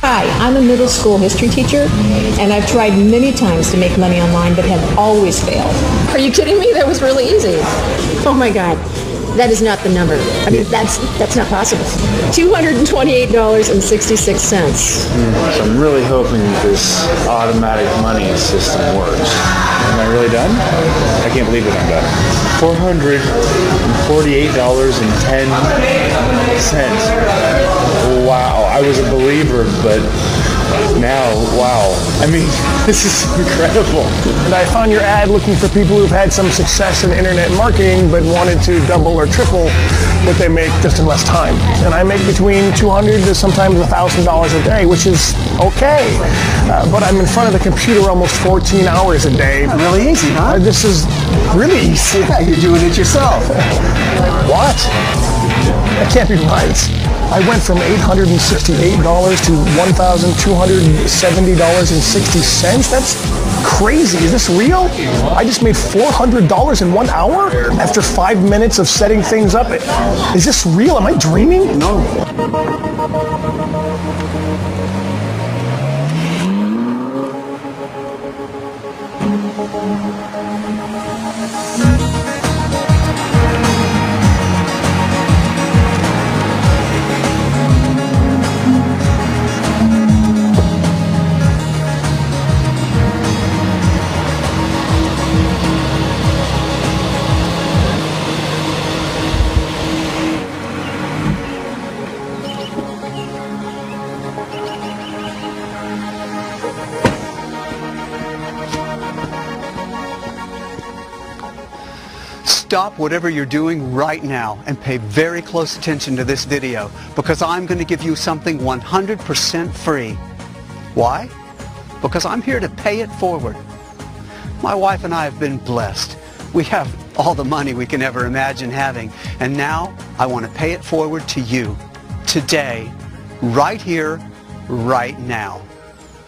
Hi, I'm a middle school history teacher, and I've tried many times to make money online, but have always failed. Are you kidding me? That was really easy. Oh my God. That is not the number. I mean, that's not possible. $228.66. So I'm really hoping this automatic money system works. Am I really done? I can't believe that I'm done. $448.10. Wow, I was a believer, but now, wow. I mean, this is incredible. And I found your ad looking for people who've had some success in internet marketing but wanted to double or triple what they make just in less time. And I make between $200 to sometimes $1,000 a day, which is okay. But I'm in front of the computer almost 14 hours a day. Yeah, really easy, huh? This is really easy. Yeah, you're doing it yourself. What? That can't be right. I went from $868 to $1,270.60. That's crazy. Is this real? I just made $400 in 1 hour after 5 minutes of setting things up. Is this real? Am I dreaming? No. Stop whatever you're doing right now and pay very close attention to this video, because I'm going to give you something 100% free. Why? Because I'm here to pay it forward. My wife and I have been blessed. We have all the money we can ever imagine having, and now I want to pay it forward to you, today, right here, right now.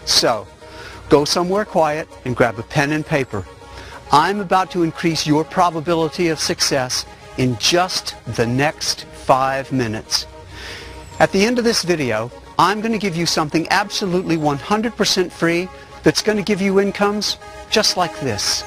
So, go somewhere quiet and grab a pen and paper. I'm about to increase your probability of success in just the next 5 minutes. At the end of this video, I'm going to give you something absolutely 100% free that's going to give you incomes just like this.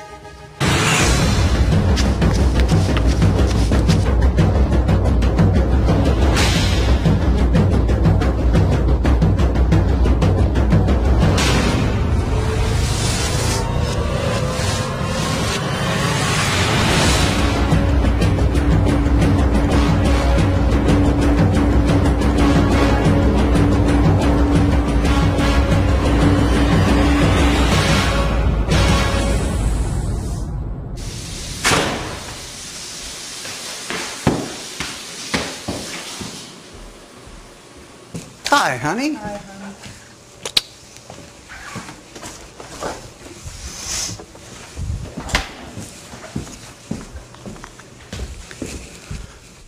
Hi, honey. Hi, honey.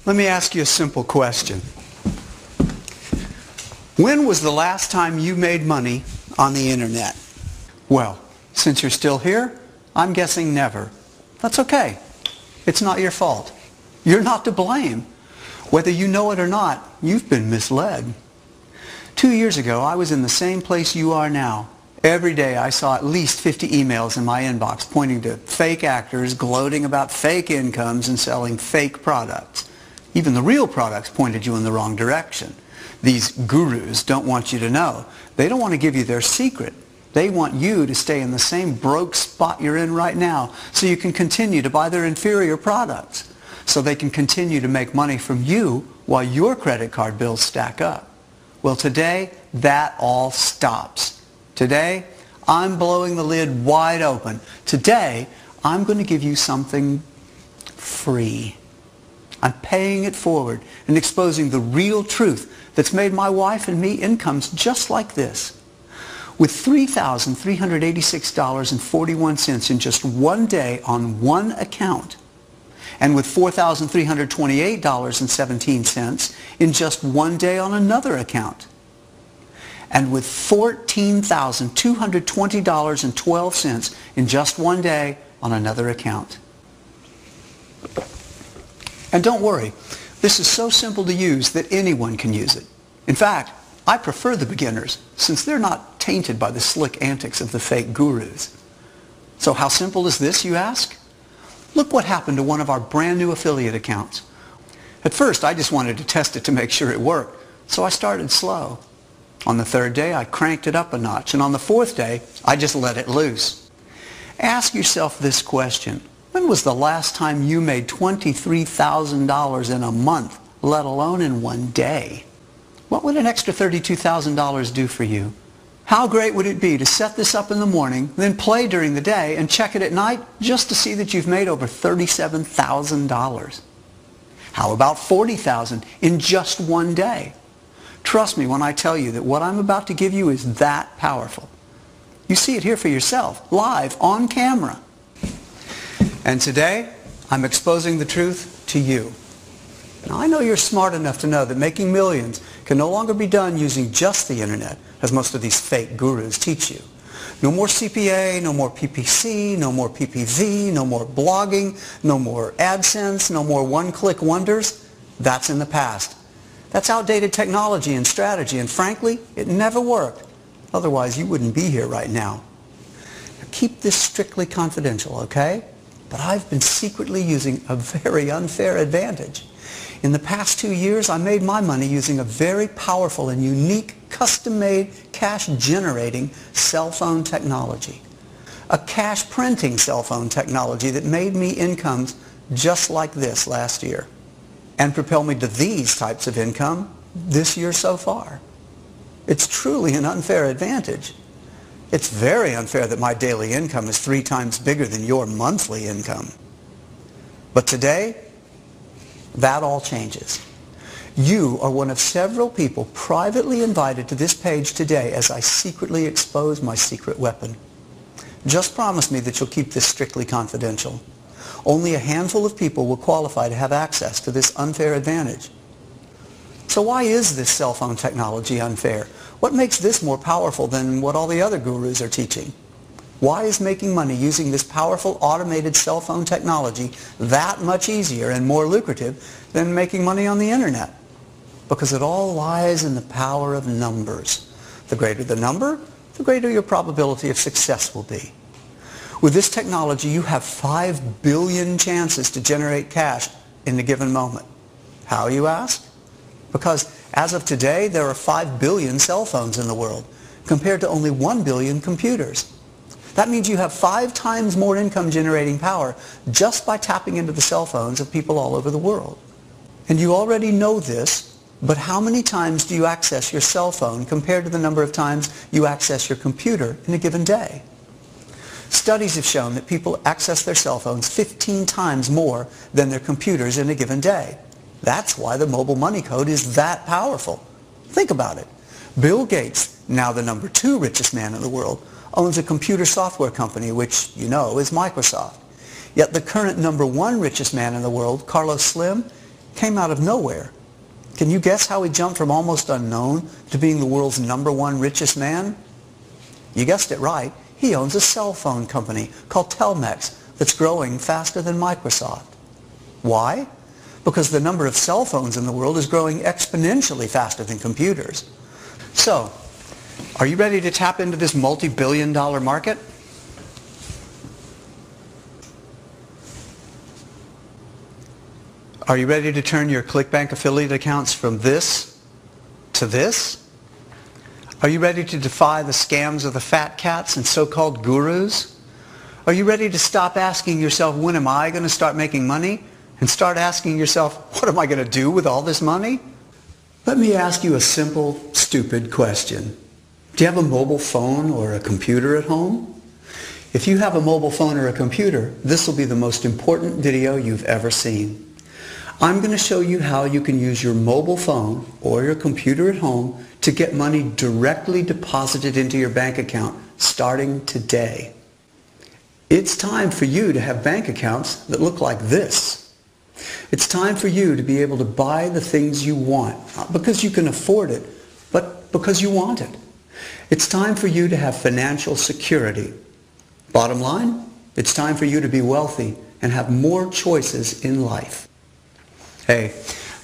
Let me ask you a simple question. When was the last time you made money on the internet? Well, since you're still here, I'm guessing never. That's okay. It's not your fault. You're not to blame. Whether you know it or not, you've been misled. 2 years ago, I was in the same place you are now. Every day I saw at least 50 emails in my inbox pointing to fake actors gloating about fake incomes and selling fake products. Even the real products pointed you in the wrong direction. These gurus don't want you to know. They don't want to give you their secret. They want you to stay in the same broke spot you're in right now so you can continue to buy their inferior products, so they can continue to make money from you while your credit card bills stack up. Well, today, that all stops. Today, I'm blowing the lid wide open. Today, I'm going to give you something free. I'm paying it forward and exposing the real truth that's made my wife and me incomes just like this. With $3,386.41 in just one day on one account, and with $4,328.17 in just one day on another account, and with $14,220.12 in just one day on another account. And don't worry, this is so simple to use that anyone can use it. In fact, I prefer the beginners since they're not tainted by the slick antics of the fake gurus. So how simple is this, you ask? Look what happened to one of our brand new affiliate accounts. At first, I just wanted to test it to make sure it worked, so I started slow. On the third day, I cranked it up a notch, and on the fourth day, I just let it loose. Ask yourself this question. When was the last time you made $23,000 in a month, let alone in one day? What would an extra $32,000 do for you? How great would it be to set this up in the morning, then play during the day, and check it at night just to see that you've made over $37,000? How about $40,000 in just one day? Trust me when I tell you that what I'm about to give you is that powerful. You see it here for yourself, live, on camera. And today, I'm exposing the truth to you. Now, I know you're smart enough to know that making millions can no longer be done using just the internet, as most of these fake gurus teach you. No more CPA, no more PPC, no more PPV, no more blogging, no more AdSense, no more one-click wonders. That's in the past. That's outdated technology and strategy, and frankly, it never worked. Otherwise, you wouldn't be here right now. Now keep this strictly confidential, okay? But I've been secretly using a very unfair advantage. In the past 2 years, I made my money using a very powerful and unique custom-made cash-generating cell phone technology. A cash-printing cell phone technology that made me incomes just like this last year and propelled me to these types of income this year so far. It's truly an unfair advantage. It's very unfair that my daily income is 3 times bigger than your monthly income. But today, that all changes. You are one of several people privately invited to this page today as I secretly expose my secret weapon. Just promise me that you'll keep this strictly confidential. Only a handful of people will qualify to have access to this unfair advantage. So why is this cell phone technology unfair? What makes this more powerful than what all the other gurus are teaching? Why is making money using this powerful automated cell phone technology that much easier and more lucrative than making money on the internet? Because it all lies in the power of numbers. The greater the number, the greater your probability of success will be. With this technology, you have 5 billion chances to generate cash in a given moment. How, you ask? Because as of today, there are 5 billion cell phones in the world, compared to only 1 billion computers. That means you have 5 times more income generating power just by tapping into the cell phones of people all over the world. And you already know this, but how many times do you access your cell phone compared to the number of times you access your computer in a given day? Studies have shown that people access their cell phones 15 times more than their computers in a given day. That's why the mobile money code is that powerful. Think about it. Bill Gates, now the number 2 richest man in the world, owns a computer software company, which you know is Microsoft. Yet the current number 1 richest man in the world, Carlos Slim, came out of nowhere. Can you guess how he jumped from almost unknown to being the world's number 1 richest man? You guessed it right. He owns a cell phone company called Telmex that's growing faster than Microsoft. Why? Because the number of cell phones in the world is growing exponentially faster than computers. So, are you ready to tap into this multi-billion-dollar market? Are you ready to turn your ClickBank affiliate accounts from this to this? Are you ready to defy the scams of the fat cats and so-called gurus? Are you ready to stop asking yourself, when am I going to start making money? And start asking yourself, what am I going to do with all this money? Let me ask you a simple, stupid question. Do you have a mobile phone or a computer at home? If you have a mobile phone or a computer, this will be the most important video you've ever seen. I'm going to show you how you can use your mobile phone or your computer at home to get money directly deposited into your bank account starting today. It's time for you to have bank accounts that look like this. It's time for you to be able to buy the things you want, not because you can afford it, but because you want it. It's time for you to have financial security. Bottom line, it's time for you to be wealthy and have more choices in life. Hey,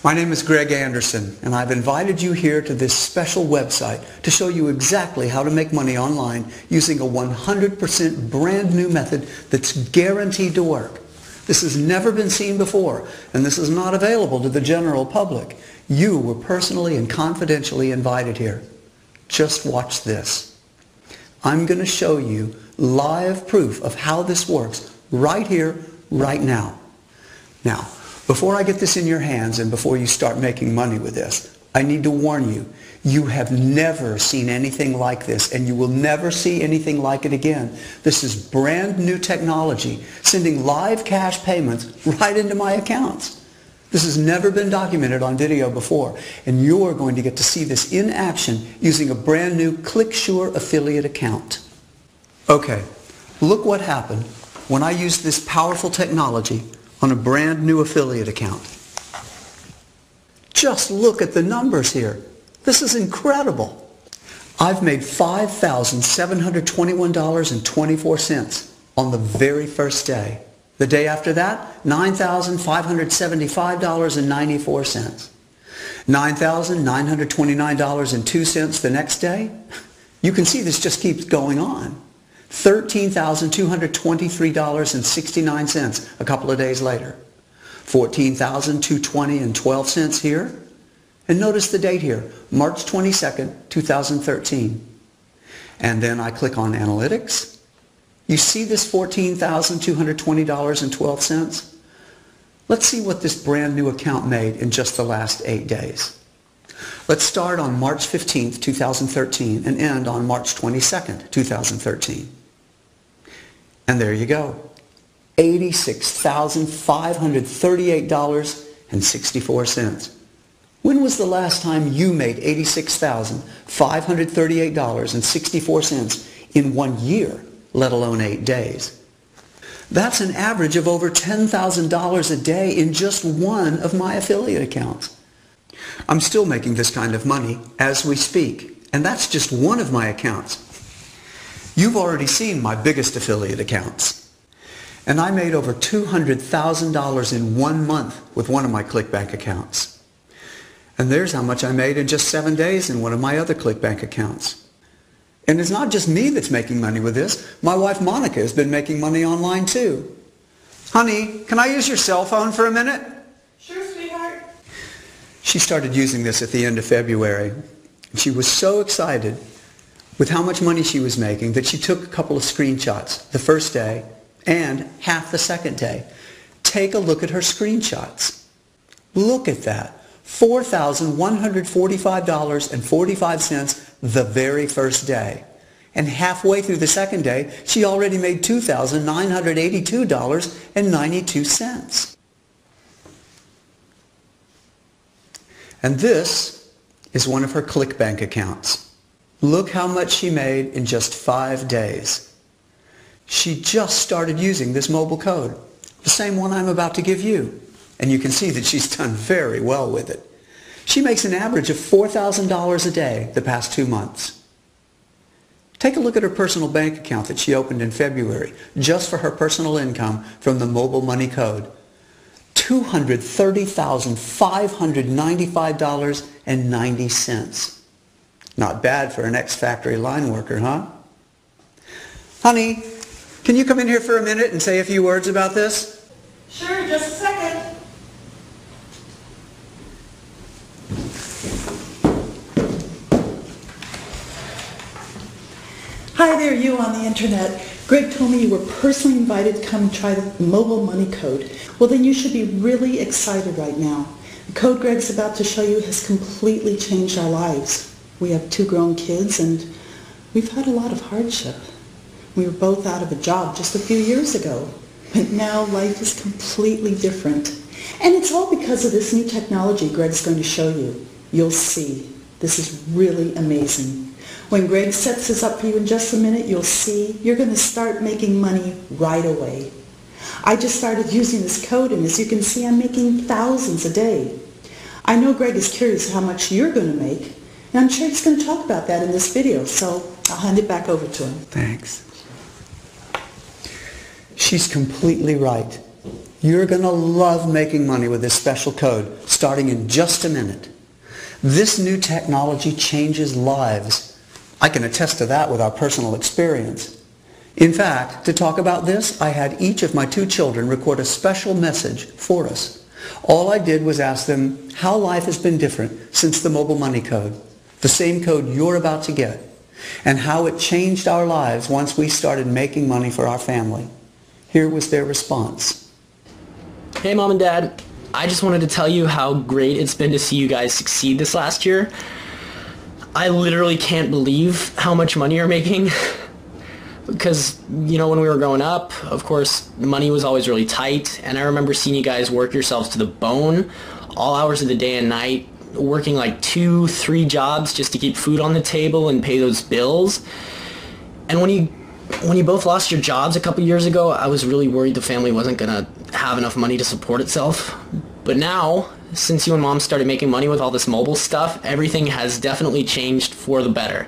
My name is Greg Anderson, and I've invited you here to this special website to show you exactly how to make money online using a 100% brand new method that's guaranteed to work. This has never been seen before, and this is not available to the general public. You were personally and confidentially invited here. Just watch this. I'm going to show you live proof of how this works right here, right now. Now, before I get this in your hands and before you start making money with this, I need to warn you, you have never seen anything like this, and you will never see anything like it again. This is brand new technology, sending live cash payments right into my accounts. This has never been documented on video before, and you're going to get to see this in action using a brand new ClickSure affiliate account. Okay, look what happened when I used this powerful technology on a brand new affiliate account. Just look at the numbers here. This is incredible. I've made $5,721.24 on the very first day. The day after that, $9,575.94. $9,929.02 the next day. You can see this just keeps going on. $13,223.69 a couple of days later. $14,220.12 here. And notice the date here, March 22nd, 2013. And then I click on Analytics. You see this $14,220.12? Let's see what this brand new account made in just the last 8 days. Let's start on March 15th, 2013 and end on March 22nd, 2013. And there you go. $86,538.64. When was the last time you made $86,538.64 in 1 year, let alone 8 days? That's an average of over $10,000 a day in just one of my affiliate accounts. I'm still making this kind of money as we speak, and that's just one of my accounts. You've already seen my biggest affiliate accounts. And I made over $200,000 in 1 month with one of my ClickBank accounts. And there's how much I made in just 7 days in one of my other ClickBank accounts. And it's not just me that's making money with this. My wife Monica has been making money online too. Honey, can I use your cell phone for a minute? Sure, sweetheart. She started using this at the end of February. She was so excited with how much money she was making that she took a couple of screenshots the first day and half the second day. Take a look at her screenshots. Look at that. $4,145.45 the very first day. And halfway through the second day, she already made $2,982.92. And this is one of her ClickBank accounts. Look how much she made in just 5 days. She just started using this mobile code, the same one I'm about to give you. And you can see that she's done very well with it. She makes an average of $4,000 a day the past 2 months. Take a look at her personal bank account that she opened in February, just for her personal income from the mobile money code. $230,595.90. Not bad for an ex-factory line worker, huh? Honey, can you come in here for a minute and say a few words about this? Sure, just a second. Hi there, you on the internet. Greg told me you were personally invited to come and try the mobile money code. Well, then you should be really excited right now. The code Greg's about to show you has completely changed our lives. We have 2 grown kids and we've had a lot of hardship. We were both out of a job just a few years ago. But now life is completely different. And it's all because of this new technology Greg's going to show you. You'll see. This is really amazing. When Greg sets this up for you in just a minute, you'll see you're going to start making money right away. I just started using this code, and as you can see, I'm making thousands a day. I know Greg is curious how much you're going to make, and I'm sure he's going to talk about that in this video, so I'll hand it back over to him. Thanks. She's completely right. You're going to love making money with this special code starting in just a minute. This new technology changes lives. I can attest to that with our personal experience. In fact, to talk about this, I had each of my 2 children record a special message for us. All I did was ask them how life has been different since the mobile money code, the same code you're about to get, and how it changed our lives once we started making money for our family. Here was their response. Hey Mom and Dad, I just wanted to tell you how great it's been to see you guys succeed this last year. I literally can't believe how much money you're making. Because, you know, when we were growing up, of course, money was always really tight, and I remember seeing you guys work yourselves to the bone, all hours of the day and night, working like 2-3 jobs just to keep food on the table and pay those bills. And when you both lost your jobs a couple years ago, I was really worried the family wasn't going to have enough money to support itself. But now, since you and Mom started making money with all this mobile stuff, everything has definitely changed for the better.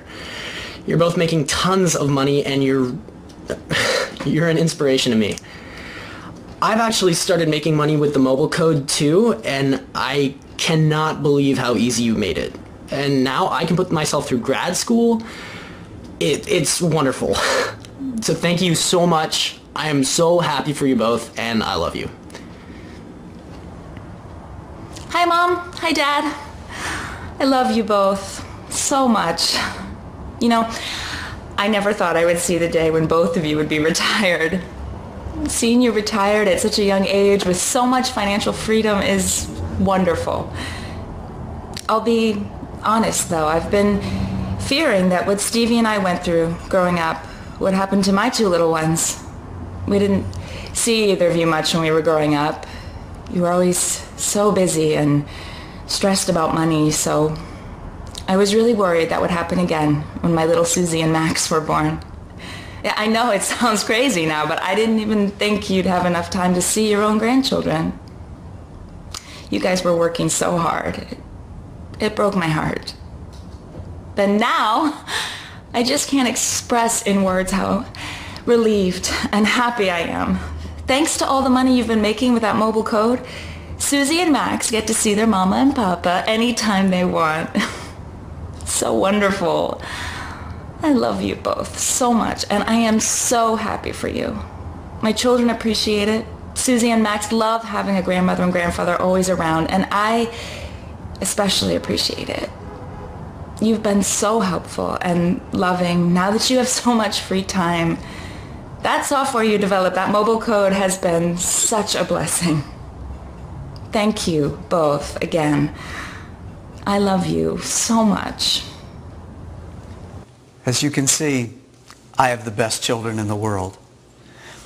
You're both making tons of money, and you're an inspiration to me. I've actually started making money with the mobile code too, and I cannot believe how easy you made it. And now I can put myself through grad school. It's wonderful. So thank you so much. I am so happy for you both, and I love you. Hi Mom, hi Dad. I love you both so much. You know, I never thought I would see the day when both of you would be retired. Seeing you retired at such a young age with so much financial freedom is wonderful. I'll be honest though, I've been fearing that what Stevie and I went through growing up would happen to my 2 little ones. We didn't see either of you much when we were growing up. You were always so busy and stressed about money, so I was really worried that would happen again when my little Susie and Max were born. Yeah, I know it sounds crazy now, but I didn't even think you'd have enough time to see your own grandchildren. You guys were working so hard. It broke my heart. But now, I just can't express in words how relieved and happy I am. Thanks to all the money you've been making with that mobile code, Susie and Max get to see their mama and papa anytime they want. So wonderful. I love you both so much, and I am so happy for you. My children appreciate it. Susie and Max love having a grandmother and grandfather always around, and I especially appreciate it. You've been so helpful and loving now that you have so much free time. That software you developed, that mobile code, has been such a blessing. Thank you both again. I love you so much. As you can see, I have the best children in the world.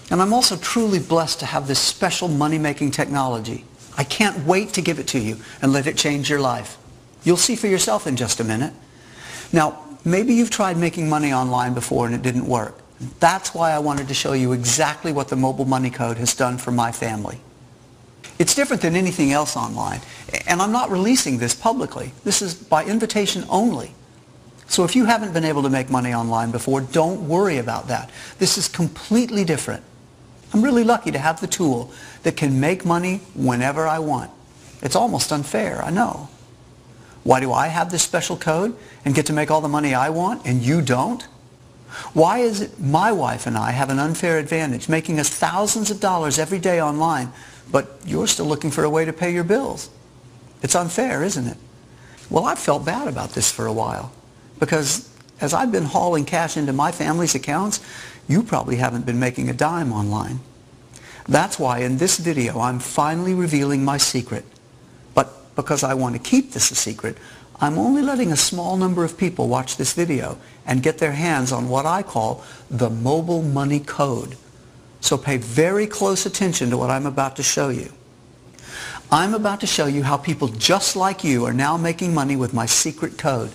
And I'm also truly blessed to have this special money-making technology. I can't wait to give it to you and let it change your life. You'll see for yourself in just a minute. Now, maybe you've tried making money online before and it didn't work. That's why I wanted to show you exactly what the mobile money code has done for my family. It's different than anything else online, and I'm not releasing this publicly. This is by invitation only. So if you haven't been able to make money online before, don't worry about that. This is completely different. I'm really lucky to have the tool that can make money whenever I want. It's almost unfair, I know. Why do I have this special code and get to make all the money I want and you don't? Why is it my wife and I have an unfair advantage, making us thousands of dollars every day online, but you're still looking for a way to pay your bills? It's unfair, isn't it? Well, I've felt bad about this for a while, because as I've been hauling cash into my family's accounts, you probably haven't been making a dime online. That's why in this video I'm finally revealing my secret. But because I want to keep this a secret, I'm only letting a small number of people watch this video and get their hands on what I call the mobile money code. So pay very close attention to what I'm about to show you. I'm about to show you how people just like you are now making money with my secret code.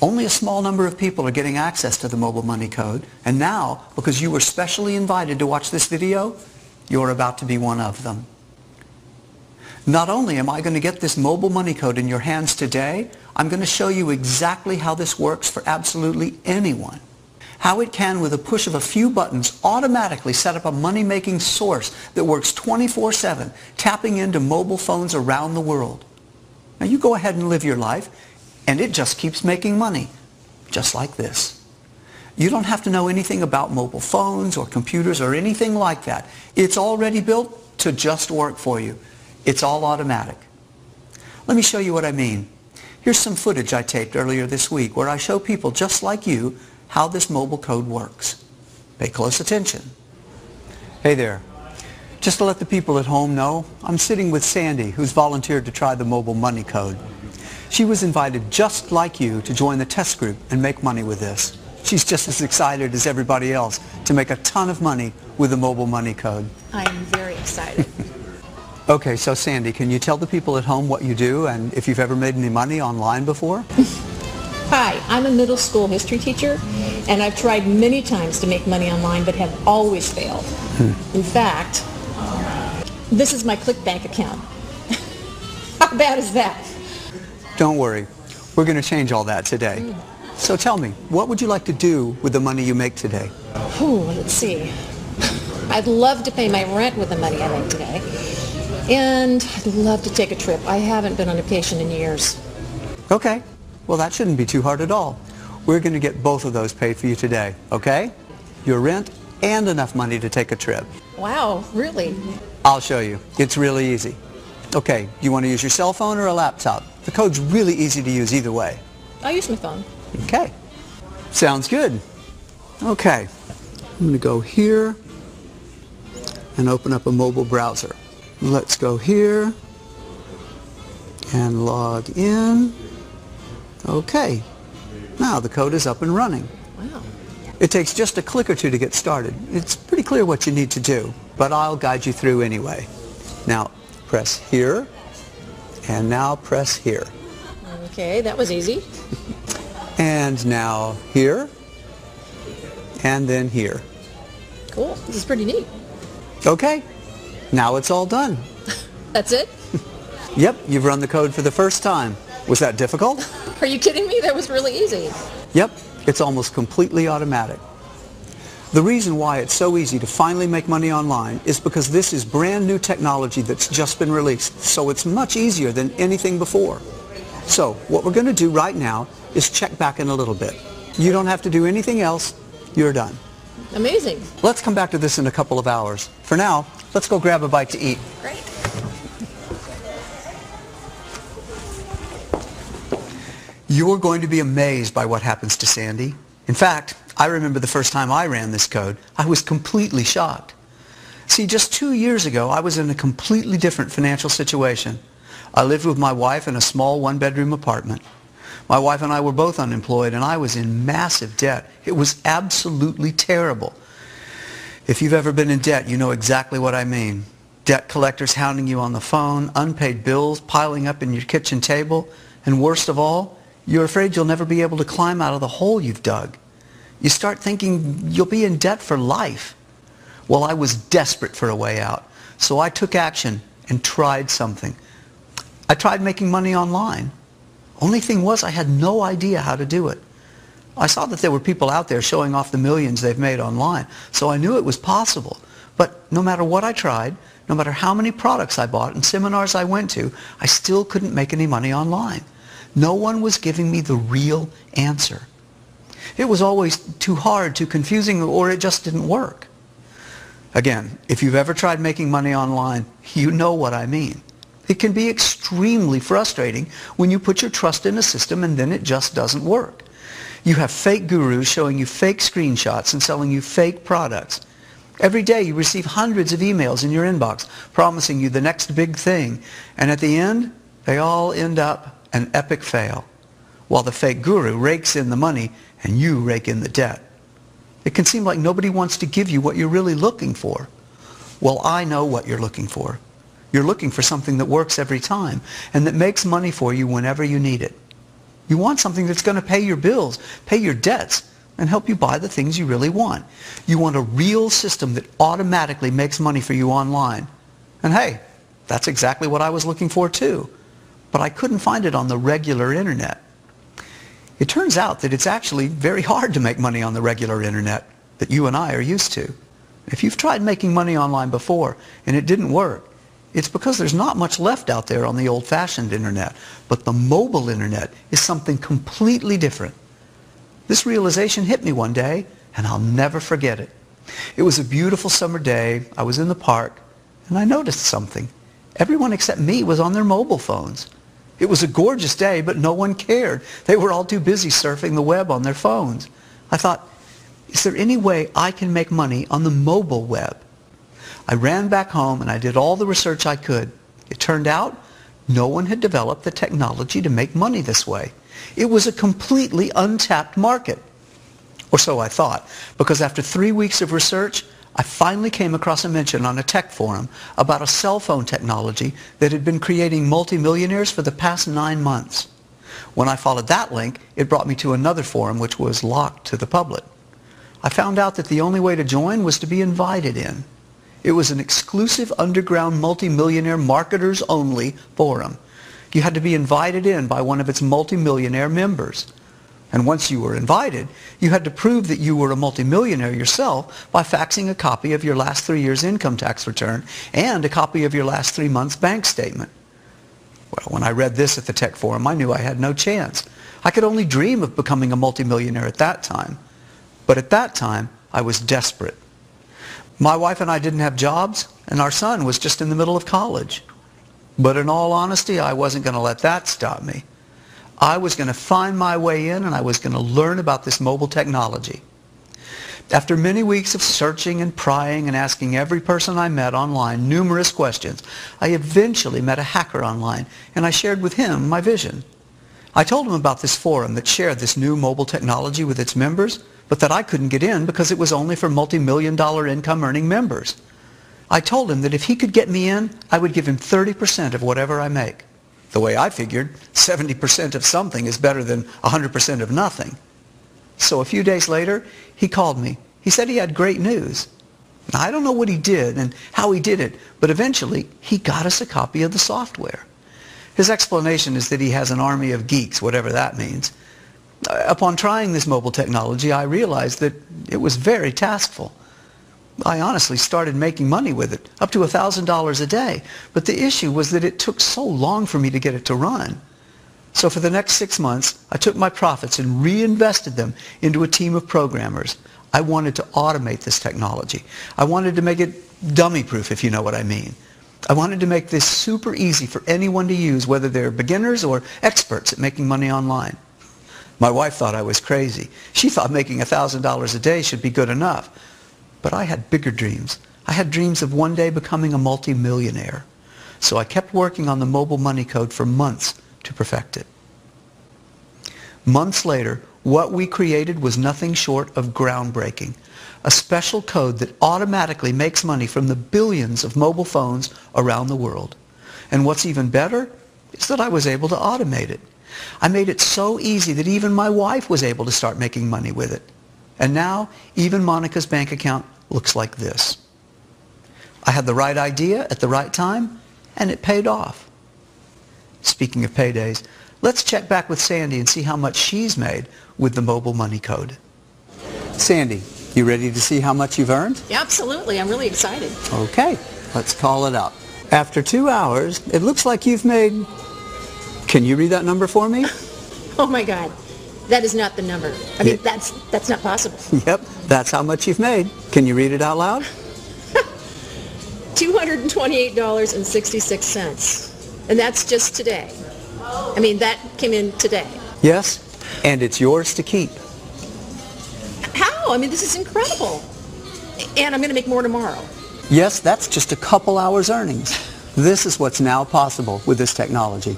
Only a small number of people are getting access to the mobile money code, and now, because you were specially invited to watch this video, you're about to be one of them. Not only am I going to get this mobile money code in your hands today, I'm going to show you exactly how this works for absolutely anyone. how it can, with a push of a few buttons, automatically set up a money-making source that works 24/7, tapping into mobile phones around the world. Now you go ahead and live your life, and it just keeps making money, just like this. You don't have to know anything about mobile phones or computers or anything like that. It's already built to just work for you. It's all automatic. Let me show you what I mean. Here's some footage I taped earlier this week where I show people just like you how this mobile code works. Pay close attention. Hey there. Just to let the people at home know, I'm sitting with Sandy, who's volunteered to try the mobile money code. She was invited just like you to join the test group and make money with this. She's just as excited as everybody else to make a ton of money with the mobile money code. I am very excited. Okay, so Sandy, can you tell the people at home what you do and if you've ever made any money online before? Hi, I'm a middle school history teacher, and I've tried many times to make money online, but have always failed. In fact, this is my ClickBank account. How bad is that? Don't worry. We're going to change all that today. So tell me, what would you like to do with the money you make today? Let's see. I'd love to pay my rent with the money I make today. And I'd love to take a trip. I haven't been on vacation in years. Okay. Well, that shouldn't be too hard at all. We're going to get both of those paid for you today, okay? Your rent and enough money to take a trip. Wow, really? I'll show you. It's really easy. Okay, you want to use your cell phone or a laptop? The code's really easy to use either way. I'll use my phone. Okay. Sounds good. Okay. I'm going to go here and open up a mobile browser. Let's go here and log in. Okay. Now the code is up and running. Wow. It takes just a click or two to get started. It's pretty clear what you need to do, but I'll guide you through anyway. Now press here, and now press here. Okay, that was easy. And now here, and then here. Cool. This is pretty neat. Okay. Now it's all done. That's it? Yep, you've run the code for the first time. Was that difficult? Are you kidding me? That was really easy. Yep, it's almost completely automatic. The reason why it's so easy to finally make money online is because this is brand new technology that's just been released, so it's much easier than anything before. So what we're going to do right now is check back in a little bit. You don't have to do anything else. You're done. Amazing. Let's come back to this in a couple of hours. For now, let's go grab a bite to eat. Great. You're going to be amazed by what happens to Sandy. In fact, I remember the first time I ran this code, I was completely shocked. See, just 2 years ago, I was in a completely different financial situation. I lived with my wife in a small one-bedroom apartment. My wife and I were both unemployed, and I was in massive debt. It was absolutely terrible. If you've ever been in debt, you know exactly what I mean. Debt collectors hounding you on the phone, unpaid bills piling up in your kitchen table, and worst of all, you're afraid you'll never be able to climb out of the hole you've dug. You start thinking you'll be in debt for life. Well, I was desperate for a way out, so I took action and tried something. I tried making money online. Only thing was I had no idea how to do it. I saw that there were people out there showing off the millions they've made online, so I knew it was possible. But no matter what I tried, no matter how many products I bought and seminars I went to, I still couldn't make any money online. No one was giving me the real answer. It was always too hard, too confusing, or it just didn't work. Again, if you've ever tried making money online, you know what I mean. It can be extremely frustrating when you put your trust in a system and then it just doesn't work. You have fake gurus showing you fake screenshots and selling you fake products. Every day you receive hundreds of emails in your inbox promising you the next big thing, and at the end, they all end up an epic fail, while the fake guru rakes in the money and you rake in the debt. It can seem like nobody wants to give you what you're really looking for. Well, I know what you're looking for. You're looking for something that works every time and that makes money for you whenever you need it. You want something that's going to pay your bills, pay your debts, and help you buy the things you really want. You want a real system that automatically makes money for you online. And hey, that's exactly what I was looking for too. But I couldn't find it on the regular internet. It turns out that it's actually very hard to make money on the regular internet that you and I are used to. If you've tried making money online before and it didn't work, it's because there's not much left out there on the old-fashioned internet. But the mobile internet is something completely different. This realization hit me one day, and I'll never forget it. It was a beautiful summer day. I was in the park, and I noticed something. Everyone except me was on their mobile phones. It was a gorgeous day, but no one cared. They were all too busy surfing the web on their phones. I thought, is there any way I can make money on the mobile web? I ran back home and I did all the research I could. It turned out no one had developed the technology to make money this way. It was a completely untapped market. Or so I thought, because after 3 weeks of research, I finally came across a mention on a tech forum about a cell phone technology that had been creating multimillionaires for the past 9 months. When I followed that link, it brought me to another forum which was locked to the public. I found out that the only way to join was to be invited in. It was an exclusive underground multimillionaire marketers only forum. You had to be invited in by one of its multimillionaire members. And once you were invited, you had to prove that you were a multimillionaire yourself by faxing a copy of your last 3 years' income tax return and a copy of your last 3 months' bank statement. Well, when I read this at the tech forum, I knew I had no chance. I could only dream of becoming a multimillionaire at that time. But at that time, I was desperate. My wife and I didn't have jobs, and our son was just in the middle of college. But in all honesty, I wasn't going to let that stop me. I was going to find my way in, and I was going to learn about this mobile technology. After many weeks of searching and prying and asking every person I met online numerous questions, I eventually met a hacker online, and I shared with him my vision. I told him about this forum that shared this new mobile technology with its members, but that I couldn't get in because it was only for multi-million-dollar income-earning members. I told him that if he could get me in, I would give him 30% of whatever I make. The way I figured, 70% of something is better than 100% of nothing. So a few days later, he called me. He said he had great news. Now, I don't know what he did and how he did it, but eventually he got us a copy of the software. His explanation is that he has an army of geeks, whatever that means. Upon trying this mobile technology, I realized that it was very taskful. I honestly started making money with it, up to $1,000 a day. But the issue was that it took so long for me to get it to run. So for the next 6 months, I took my profits and reinvested them into a team of programmers. I wanted to automate this technology. I wanted to make it dummy-proof, if you know what I mean. I wanted to make this super easy for anyone to use, whether they're beginners or experts at making money online. My wife thought I was crazy. She thought making $1,000 a day should be good enough. But I had bigger dreams. I had dreams of one day becoming a multi-millionaire. So I kept working on the mobile money code for months to perfect it. Months later, what we created was nothing short of groundbreaking. A special code that automatically makes money from the billions of mobile phones around the world. And what's even better is that I was able to automate it. I made it so easy that even my wife was able to start making money with it. And now, even Monica's bank account looks like this. I had the right idea at the right time, and it paid off. Speaking of paydays, let's check back with Sandy and see how much she's made with the mobile money code. Sandy, you ready to see how much you've earned? Yeah, absolutely. I'm really excited. Okay, let's call it up. After 2 hours, it looks like you've made... Can you read that number for me? Oh my God. That is not the number. I mean, that's not possible. Yep, that's how much you've made. Can you read it out loud? $228.66. And that's just today. I mean, that came in today. Yes, and it's yours to keep. How? I mean, this is incredible. And I'm going to make more tomorrow. Yes, that's just a couple hours earnings. This is what's now possible with this technology.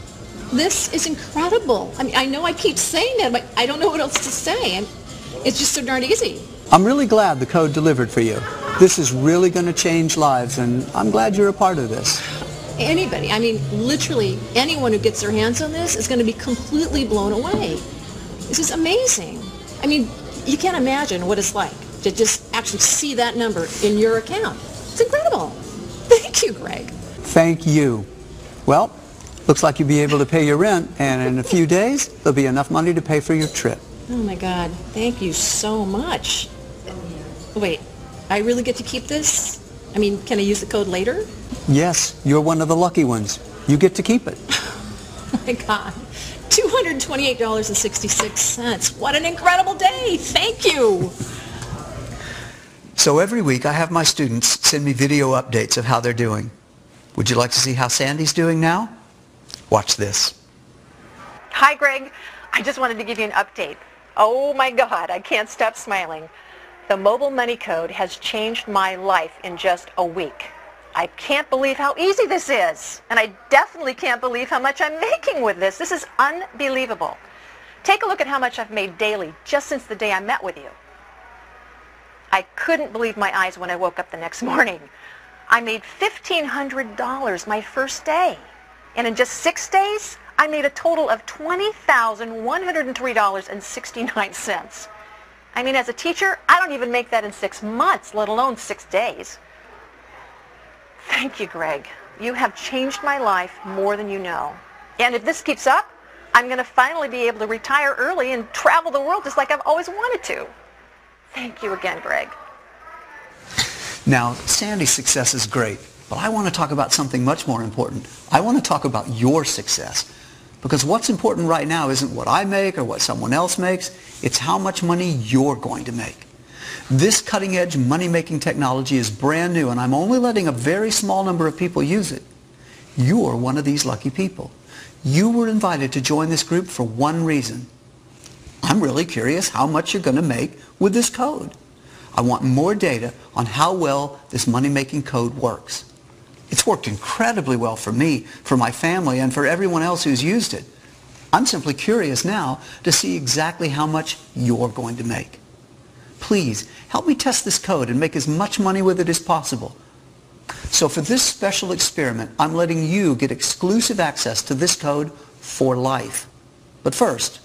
This is incredible. I mean, I know I keep saying that, but I don't know what else to say. It's just so darn easy. I'm really glad the code delivered for you. This is really going to change lives, and I'm glad you're a part of this. Anybody, I mean, literally anyone who gets their hands on this is going to be completely blown away. This is amazing. I mean, you can't imagine what it's like to just actually see that number in your account. It's incredible. Thank you, Greg. Thank you. Well, Looks like you'll be able to pay your rent, and in a few days, there'll be enough money to pay for your trip. Oh my God, thank you so much. Wait, I really get to keep this? I mean, can I use the code later? Yes, you're one of the lucky ones. You get to keep it. Oh my God, $228.66. What an incredible day. Thank you. So every week I have my students send me video updates of how they're doing. Would you like to see how Sandy's doing now? Watch this. Hi, Greg. I just wanted to give you an update. Oh my God, I can't stop smiling. The mobile money code has changed my life in just a week. I can't believe how easy this is. And I definitely can't believe how much I'm making with this. This is unbelievable. Take a look at how much I've made daily just since the day I met with you. I couldn't believe my eyes when I woke up the next morning. I made $1,500 my first day. And in just 6 days, I made a total of $20,103.69. I mean, as a teacher, I don't even make that in 6 months, let alone 6 days. Thank you, Greg. You have changed my life more than you know. And if this keeps up, I'm going to finally be able to retire early and travel the world just like I've always wanted to. Thank you again, Greg. Now, Sandy's success is great, but I want to talk about something much more important. I want to talk about your success. Because what's important right now isn't what I make or what someone else makes. It's how much money you're going to make. This cutting-edge money-making technology is brand new, and I'm only letting a very small number of people use it. You're one of these lucky people. You were invited to join this group for one reason. I'm really curious how much you're going to make with this code. I want more data on how well this money-making code works. It's worked incredibly well for me, for my family, and for everyone else who's used it. I'm simply curious now to see exactly how much you're going to make. Please, help me test this code and make as much money with it as possible. So for this special experiment, I'm letting you get exclusive access to this code for life. But first,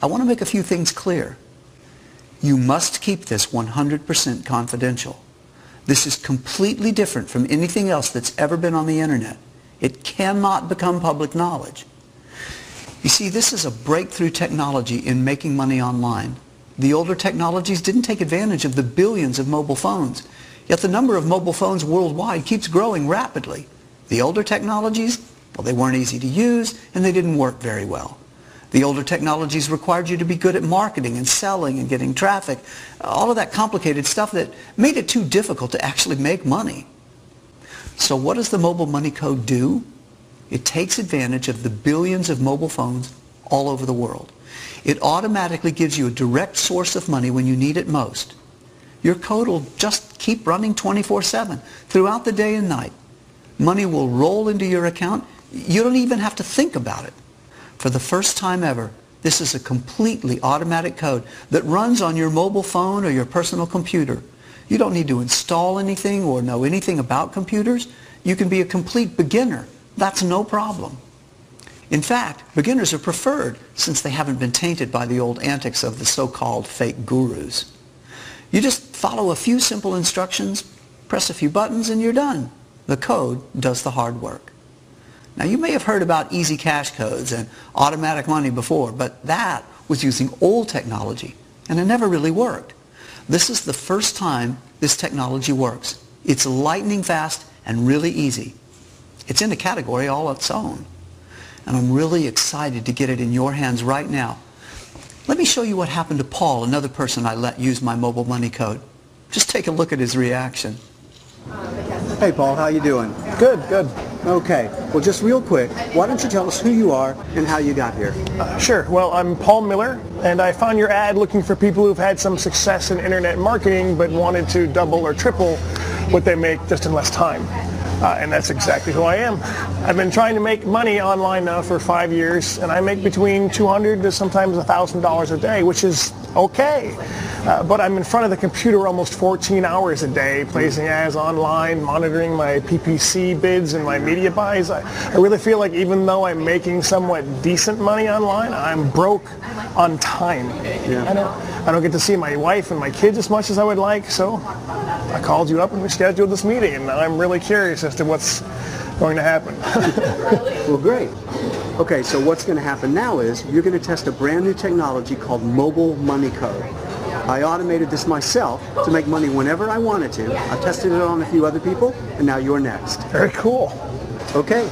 I want to make a few things clear. You must keep this 100% confidential. This is completely different from anything else that's ever been on the internet. It cannot become public knowledge. You see, this is a breakthrough technology in making money online. The older technologies didn't take advantage of the billions of mobile phones, yet the number of mobile phones worldwide keeps growing rapidly. The older technologies, well, they weren't easy to use and they didn't work very well. The older technologies required you to be good at marketing and selling and getting traffic, all of that complicated stuff that made it too difficult to actually make money. So what does the mobile money code do? It takes advantage of the billions of mobile phones all over the world. It automatically gives you a direct source of money when you need it most. Your code will just keep running 24/7 throughout the day and night. Money will roll into your account. You don't even have to think about it. For the first time ever, this is a completely automatic code that runs on your mobile phone or your personal computer. You don't need to install anything or know anything about computers. You can be a complete beginner. That's no problem. In fact, beginners are preferred since they haven't been tainted by the old antics of the so-called fake gurus. You just follow a few simple instructions, press a few buttons, and you're done. The code does the hard work. Now, you may have heard about easy cash codes and automatic money before, but that was using old technology, and it never really worked. This is the first time this technology works. It's lightning fast and really easy. It's in a category all its own. And I'm really excited to get it in your hands right now. Let me show you what happened to Paul, another person I let use my mobile money code. Just take a look at his reaction. Hey, Paul, how you doing? Good, good. Okay, well, just real quick, why don't you tell us who you are and how you got here? Sure. Well, I'm Paul Miller, and I found your ad looking for people who've had some success in internet marketing but wanted to double or triple what they make just in less time. And that's exactly who I am. I've been trying to make money online now for 5 years, and I make between $200 to sometimes $1,000 a day, which is okay. But I'm in front of the computer almost 14 hours a day, placing ads online, monitoring my PPC bids and my media buys. I really feel like even though I'm making somewhat decent money online, I'm broke on time. Yeah. I don't get to see my wife and my kids as much as I would like, so I called you up and we scheduled this meeting, and I'm really curious as to what's going to happen. Well, great. Okay, so what's going to happen now is you're going to test a brand new technology called mobile money code. I automated this myself to make money whenever I wanted to. I've tested it on a few other people, and now you're next. Very cool. Okay,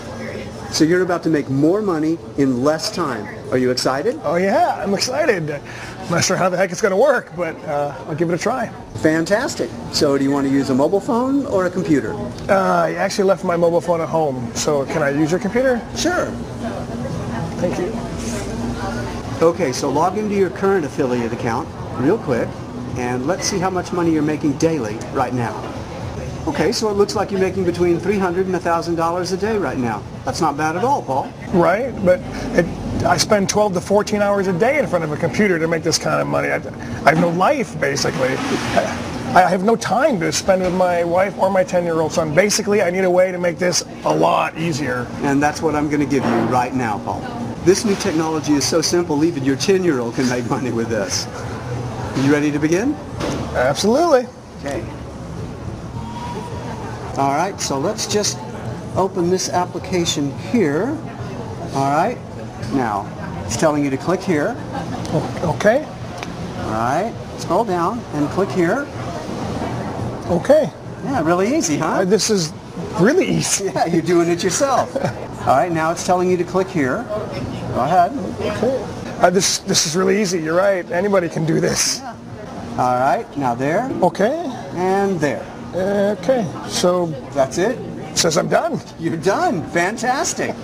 so you're about to make more money in less time. Are you excited? Oh yeah, I'm excited. I'm not sure how the heck it's going to work, but I'll give it a try. Fantastic. So do you want to use a mobile phone or a computer? I actually left my mobile phone at home, so can I use your computer? Sure. Thank you. Okay, so log into your current affiliate account real quick, and let's see how much money you're making daily right now. Okay, so it looks like you're making between $300 and $1,000 a day right now. That's not bad at all, Paul. Right, but I spend 12 to 14 hours a day in front of a computer to make this kind of money. I have no life, basically. I have no time to spend with my wife or my 10-year-old son. Basically, I need a way to make this a lot easier. And that's what I'm going to give you right now, Paul. This new technology is so simple, even your 10-year-old can make money with this. You ready to begin? Absolutely. Okay. All right, so let's just open this application here. All right. Now, it's telling you to click here. Okay. All right. Scroll down and click here. Okay. Yeah, really easy, huh? This is really easy. Yeah, you're doing it yourself. All right, now it's telling you to click here. Go ahead. Okay. This is really easy. You're right. Anybody can do this. Yeah. All right, now there. Okay. And there. Okay. So that's it. Says I'm done. You're done. Fantastic.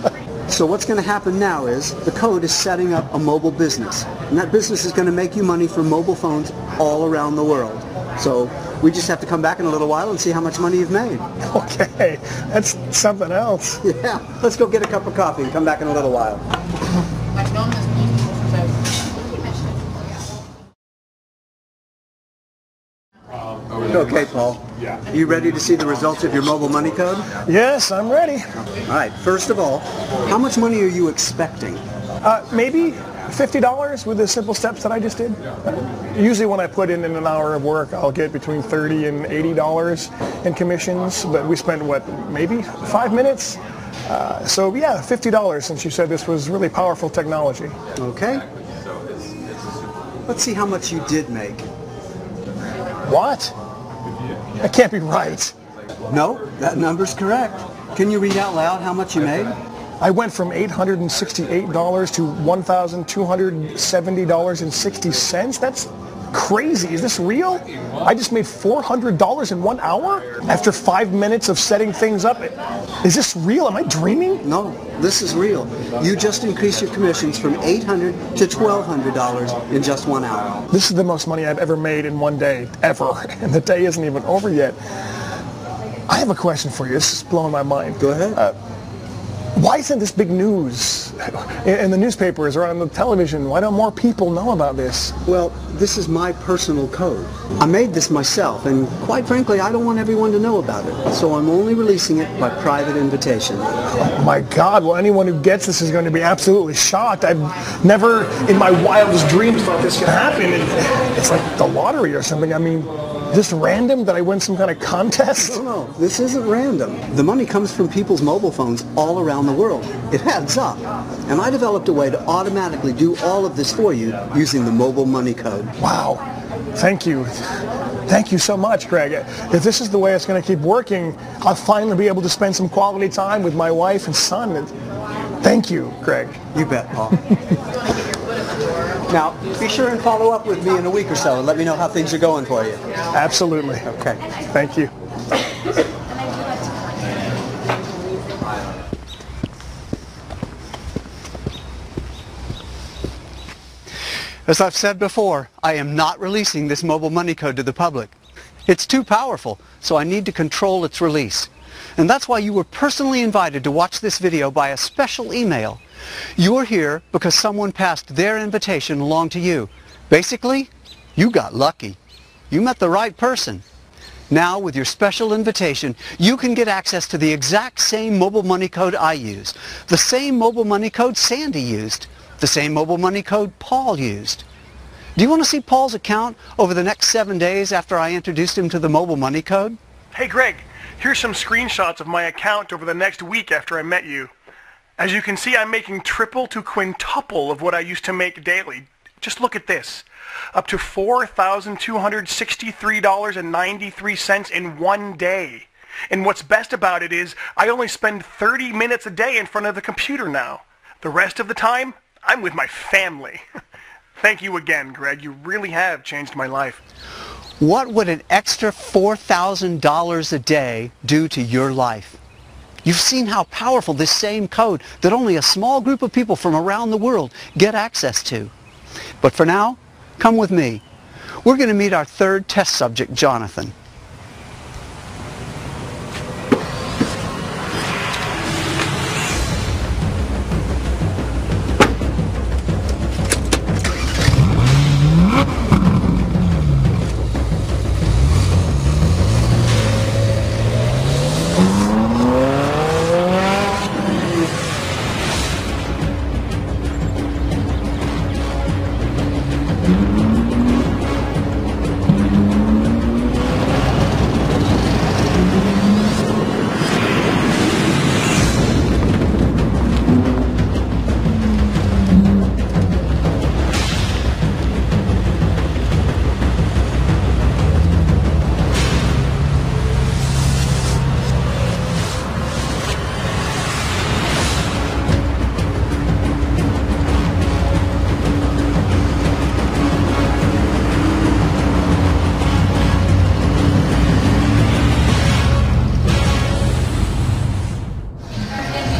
So what's going to happen now is the code is setting up a mobile business. And that business is going to make you money from mobile phones all around the world. So we just have to come back in a little while and see how much money you've made. Okay. That's something else. Yeah. Let's go get a cup of coffee and come back in a little while. Okay, Paul. You ready to see the results of your mobile money code? Yes, I'm ready. All right. First of all, how much money are you expecting? Maybe $50 with the simple steps that I just did. Usually when I put in an hour of work, I'll get between $30 and $80 in commissions, but we spent, what, maybe 5 minutes? So yeah, $50 since you said this was really powerful technology. Okay. Let's see how much you did make. What? That can't be right. No, that number's correct. Can you read out loud how much you made? I went from $868 to $1,270.60. That's crazy. Is this real? I just made $400 in 1 hour after 5 minutes of setting things up. Is this real? Am I dreaming? No, this is real. You just increased your commissions from $800 to $1,200 in just 1 hour. This is the most money I've ever made in one day, ever. And the day isn't even over yet. I have a question for you. This is blowing my mind. Go ahead. Why isn't this big news in the newspapers or on the television? Why don't more people know about this? Well, this is my personal code. I made this myself, and quite frankly, I don't want everyone to know about it. So I'm only releasing it by private invitation. Oh my God, well, anyone who gets this is going to be absolutely shocked. I've never in my wildest dreams thought this could happen. It's like the lottery or something. I mean, just random that I win some kind of contest? No, this isn't random. The money comes from people's mobile phones all around the world. It adds up. And I developed a way to automatically do all of this for you using the mobile money code. Wow. Thank you. Thank you so much, Greg. If this is the way it's going to keep working, I'll finally be able to spend some quality time with my wife and son. Thank you, Greg. You bet, Paul. Now, be sure and follow up with me in a week or so and let me know how things are going for you. Absolutely. Okay. Thank you. As I've said before, I am not releasing this mobile money code to the public. It's too powerful, so I need to control its release. And that's why you were personally invited to watch this video by a special email. You're here because someone passed their invitation along to you. Basically, you got lucky. You met the right person. Now, with your special invitation, you can get access to the exact same mobile money code I used, the same mobile money code Sandy used, the same mobile money code Paul used. Do you want to see Paul's account over the next 7 days after I introduced him to the mobile money code? Hey, Greg, here's some screenshots of my account over the next week after I met you. As you can see, I'm making triple to quintuple of what I used to make daily. Just look at this. Up to $4,263.93 in one day. And what's best about it is I only spend 30 minutes a day in front of the computer now. The rest of the time, I'm with my family. Thank you again, Greg. You really have changed my life. What would an extra $4,000 a day do to your life? You've seen how powerful this same code that only a small group of people from around the world get access to. But for now, come with me. We're going to meet our third test subject, Jonathan.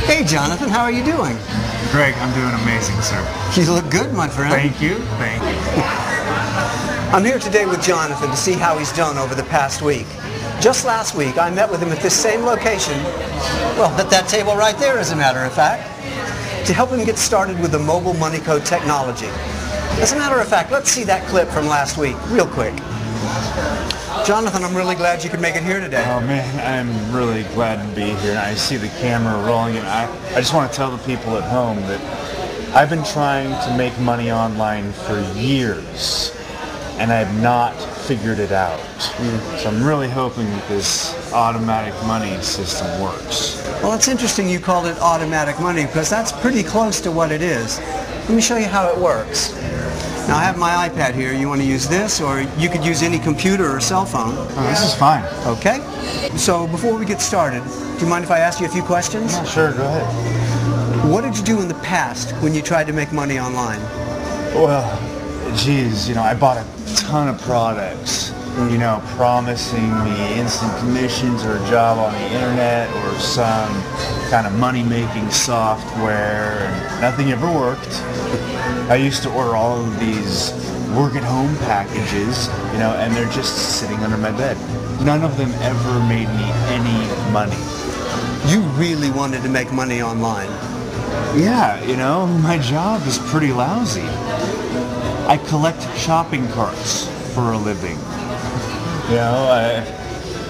Hey, Jonathan, how are you doing? Greg, I'm doing amazing, sir. You look good, my friend. Thank you. Thank you. I'm here today with Jonathan to see how he's done over the past week. Just last week, I met with him at this same location, well, at that table right there, as a matter of fact, to help him get started with the mobile money code technology. As a matter of fact, let's see that clip from last week, real quick. Jonathan, I'm really glad you could make it here today. Oh man, I'm really glad to be here. I see the camera rolling, and I just want to tell the people at home that I've been trying to make money online for years, and I have not figured it out. So I'm really hoping that this automatic money system works. Well, it's interesting you called it automatic money, because that's pretty close to what it is. Let me show you how it works. Now, I have my iPad here. You want to use this, or you could use any computer or cell phone. Oh, this is fine. Okay. So before we get started, do you mind if I ask you a few questions? Yeah, sure, go ahead. What did you do in the past when you tried to make money online? Well, geez, I bought a ton of products, promising me instant commissions or a job on the internet or some kind of money-making software, and nothing ever worked. I used to order all of these work-at-home packages, and they're just sitting under my bed. None of them ever made me any money. You really wanted to make money online? Yeah, my job is pretty lousy. I collect shopping carts for a living.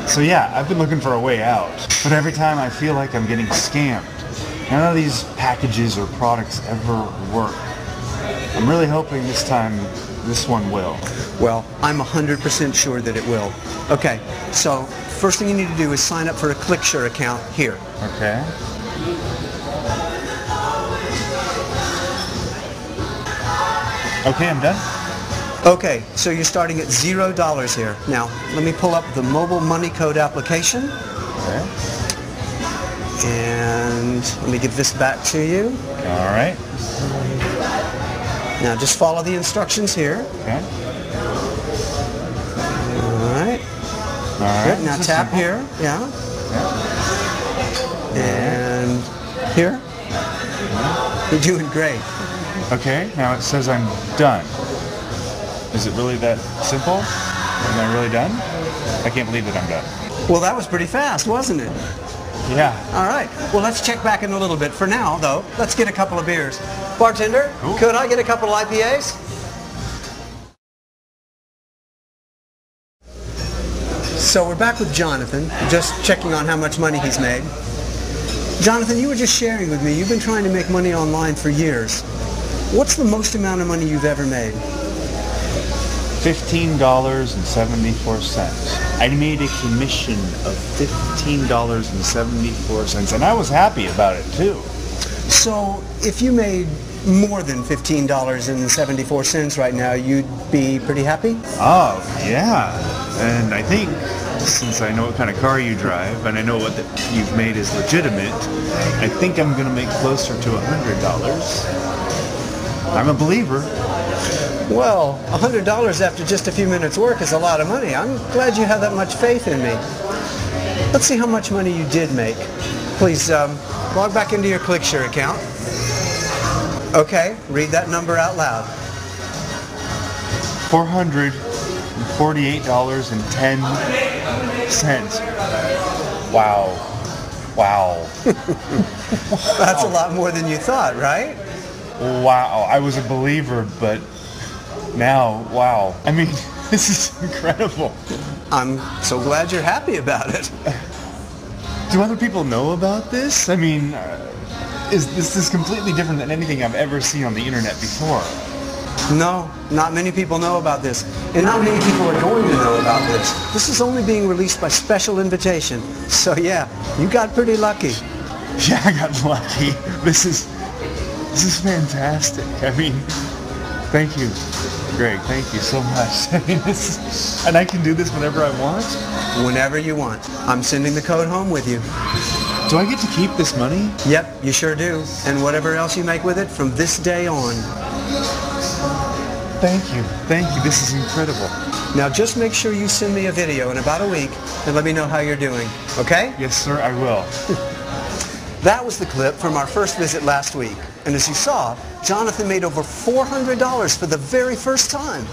So yeah, I've been looking for a way out. But every time I feel like I'm getting scammed. None of these packages or products ever work. I'm really hoping this time this one will. Well, I'm 100% sure that it will. Okay, so first thing you need to do is sign up for a ClickSure account here. Okay. Okay, I'm done. Okay, so you're starting at $0 here. Now, let me pull up the mobile money code application. Okay. And let me give this back to you. All right. Now, just follow the instructions here. Okay. All right. Good. Now tap here. Yeah. And here. You're doing great. Okay, now it says I'm done. Is it really that simple? Am I really done? I can't believe that I'm done. Well, that was pretty fast, wasn't it? Yeah. All right. Well, let's check back in a little bit. For now, though, let's get a couple of beers. Bartender, could I get a couple of IPAs? So we're back with Jonathan, just checking on how much money he's made. Jonathan, you were just sharing with me, you've been trying to make money online for years. What's the most amount of money you've ever made? $15.74. I made a commission of $15.74, and I was happy about it too. So if you made more than $15.74 right now, you'd be pretty happy? Oh, yeah. And I think since I know what kind of car you drive and I know what you've made is legitimate, I think I'm going to make closer to $100. I'm a believer. Well, $100 after just a few minutes work is a lot of money. I'm glad you have that much faith in me. Let's see how much money you did make. Please log back into your ClickShare account. Okay, read that number out loud. $448.10. Wow. Wow. That's a lot more than you thought, right? Wow. I was a believer, but now, wow. I mean, this is incredible. I'm so glad you're happy about it. Do other people know about this? I mean, this is completely different than anything I've ever seen on the internet before. No, not many people know about this. And not many people are going to know about this. This is only being released by special invitation. So yeah, you got pretty lucky. Yeah, I got lucky. This is fantastic. I mean, thank you, Greg. Thank you so much. I mean, and I can do this whenever I want? Whenever you want. I'm sending the code home with you. Do I get to keep this money? Yep, you sure do. And whatever else you make with it from this day on. Thank you. Thank you. This is incredible. Now just make sure you send me a video in about a week and let me know how you're doing. Okay? Yes, sir, I will. That was the clip from our first visit last week. And as you saw, Jonathan made over $400 for the very first time.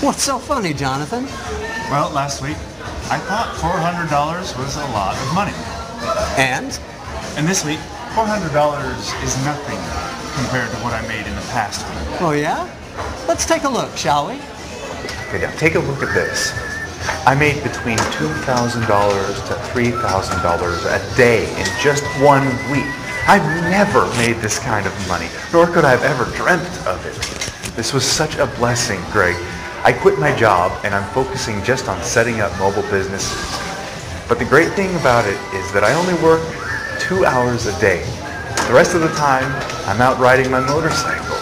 What's so funny, Jonathan? Well, last week, I thought $400 was a lot of money. And this week, $400 is nothing compared to what I made in the past week. Oh yeah? Let's take a look, shall we? Okay, now take a look at this. I made between $2,000 to $3,000 a day in just 1 week. I've never made this kind of money, nor could I have ever dreamt of it. This was such a blessing, Greg. I quit my job and I'm focusing just on setting up mobile businesses. But the great thing about it is that I only work 2 hours a day. The rest of the time, I'm out riding my motorcycle.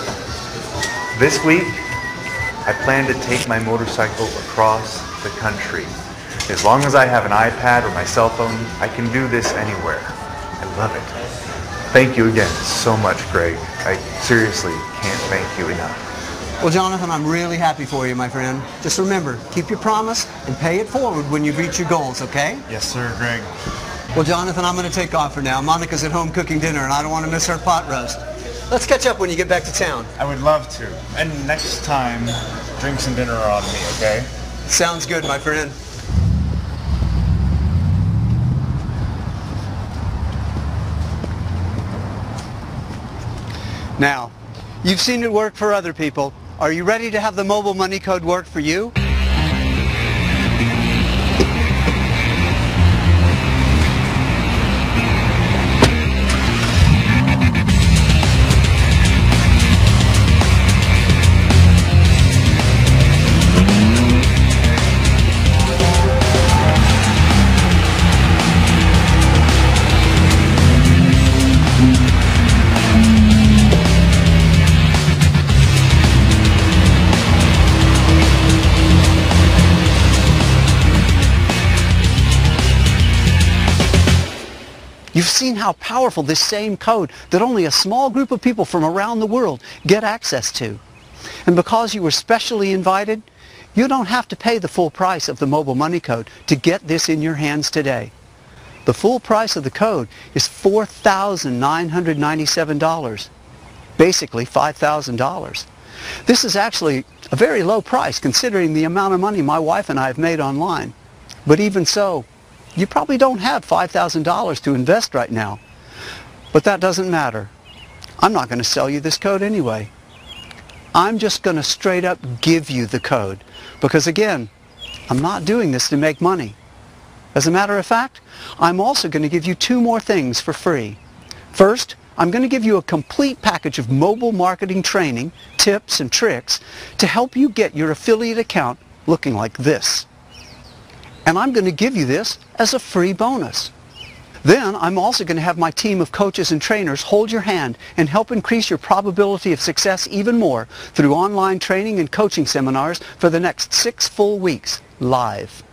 This week, I plan to take my motorcycle across the country. As long as I have an iPad or my cell phone, I can do this anywhere. I love it. Thank you again so much, Greg. I seriously can't thank you enough. Well, Jonathan, I'm really happy for you, my friend. Just remember, keep your promise and pay it forward when you reach your goals, okay? Yes, sir, Greg. Well, Jonathan, I'm going to take off for now. Monica's at home cooking dinner, and I don't want to miss her pot roast. Let's catch up when you get back to town. I would love to. And next time, drinks and dinner are on me, okay? Sounds good, my friend. Now, you've seen it work for other people. Are you ready to have the mobile money code work for you? You've seen how powerful this same code that only a small group of people from around the world get access to. And because you were specially invited, you don't have to pay the full price of the mobile money code to get this in your hands today. The full price of the code is $4,997, basically $5,000. This is actually a very low price considering the amount of money my wife and I have made online. But even so, you probably don't have $5,000 to invest right now. But that doesn't matter. I'm not going to sell you this code anyway. I'm just going to straight up give you the code. Because again, I'm not doing this to make money. As a matter of fact, I'm also going to give you 2 more things for free. First, I'm going to give you a complete package of mobile marketing training, tips, and tricks to help you get your affiliate account looking like this. And I'm going to give you this as a free bonus. Then I'm also going to have my team of coaches and trainers hold your hand and help increase your probability of success even more through online training and coaching seminars for the next 6 full weeks, live.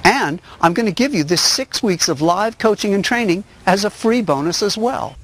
And I'm going to give you this 6 weeks of live coaching and training as a free bonus as well.